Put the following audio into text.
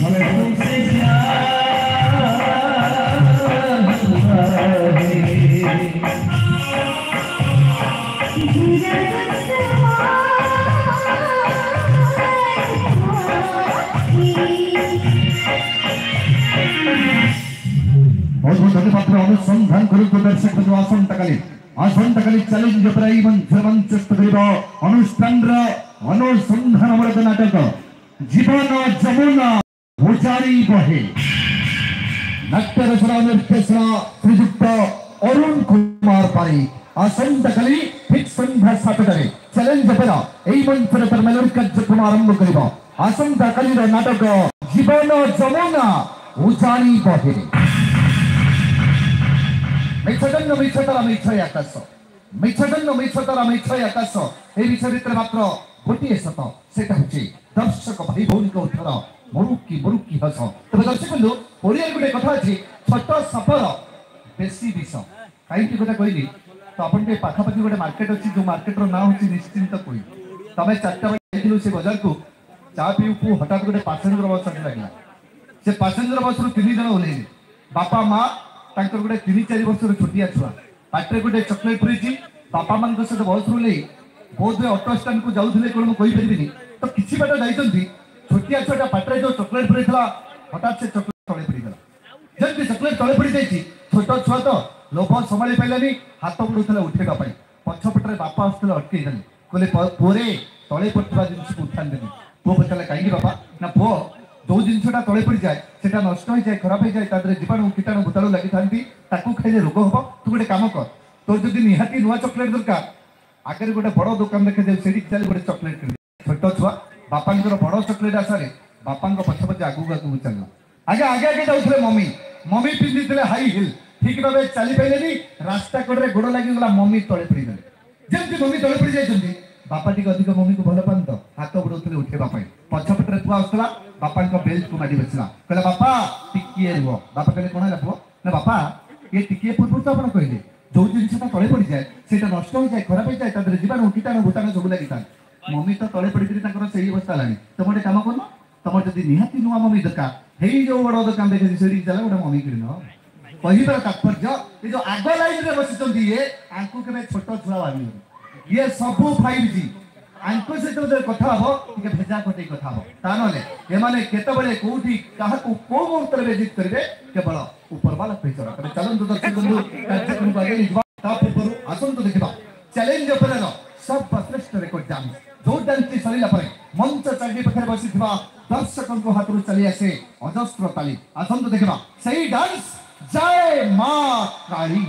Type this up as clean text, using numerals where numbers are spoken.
अनुसंधान दर्शक आसंताकाली चैलेंज अनुष्ठान अनुसंधानमूलक नाटक जीवन जमुना उजाड़ी बहे नाट्य रचना निर्देशना श्रीजुक्त अरुण कुमार पारी आसंताकाली ठीक संध्या 7टारे चैलेंज मंचर मेलोडी कार्यक्रम आरंभ कर आसंताकाली नाटक जीवन जमुना उजाड़ी बहे मिछदन्न मिछतरा मिछय आकाश मिछदन्न मिछतरा मिछय आकाश ए विषय भितर मात्र गोटे सत सेटा होची दर्शक भाई भौनी को उठर मुरुकी हस तबे दर्शक बंधु ओरिया गोटे कथा अछि छोट सफर बेसी विष काई की कथा कहली तो अपन के पाखा पाखी गोटे मार्केट अछि जो मार्केट रो नाम होची निश्चिंत कोई तबे 4टा बजे गेलु से बाजार को चा पीउ को हठात गोटे पैसेंजर बस आसी लागला से पैसेंजर बस रो 3 जण ओलेले बापा मां तांकर गोटे 3-4 वर्ष छोटिया छुआ पाटे गोटे चॉकलेट पुरी बापा मान सहित बस रू ले बोध ऑटो स्टैंड को जाऊे कौन मुझे कही तो किसी बाट जाइए छोटिया छुआ पाटे जो चॉकलेट पुरी हठात से चॉकलेट तले पड़गला जल्दी चॉकलेट तले पड़ जाइए छोट छुआ तो लोभ संभाली पारानी हाथ बुड़ूला उठेगा पछपटे बापा आसते अटकई देले कहले पुरे तले पड़ा जिन को उठान देनी पुओ पचारे कहीं बापा ना पुओ जो जिनसा तले पड़ जाए से नष्ट हो जाए खराब हो जाए जीवाणु कीटाणु भूताणु लगी था खाइले रोग हम तू गोटे कम कर तोर जब निहाती नुआ चॉकलेट दरकार आगे गोटे बड़ दुकान देखे जाए से चल गोटे चॉकलेट किन छोट छुआ बापा बड़ चॉकलेट आसारे बापा पछ पचे आगू आगू चल आगे आगे आगे जाऊे मम्मी मम्मी पिंधि हाई हिल ठीक भाव चली पारे रास्ता कड़े गोड़ लगिगला मम्मी तले पड़गले जमी मम्मी तले पड़ जाइए बापा टी अधिक मम्मी को भल पान तो हाथ बुड़े उठेवा पछपटे पुआ आसला बापा बेल्ट को मारी बसला कहला बापा टिकिए रुह बापा कहले कौन है पुओ ना बापा ये टिकिए पूर्व तो आप कहले जो जिनसा तले पड़ जाए से नष्ट हो जाए खराब हो जाए जीवाणु कीटाणु भूताणु सब लगी था मम्मी तो तले पड़ी से अवस्था है तुम गोटे कम कर तुम जब निहाती नुआ मम्मी दरकार हे जो बड़ दुकान देखे से चल गोटे मम्मी किन कहबार तात्पर्य ये जो आग लाइन में बसी ये आंकु के छोट छुआ भावी ये सबू 5G आंको सहित कथा हम भेजा कटे कथा हम एमाने केतबेले कोठी काहाकू को मुहूर्त में बेजित करेंगे केवल ऊपर वाला पैसा तबे चलंतु दर्शक बंधु कार्यक्रम को आगे निजवा ता पूर्व आसंतु देखिबा चैलेंज पर सब श्रेष्ठ रेकॉर्ड डांस जो डांस सरीला पर मंच चारि पाखे बसिथिबा दर्शकों को हाथ चली आसे अजस्त्र ताली आसंतु देखिबा सही डांस जय मां काली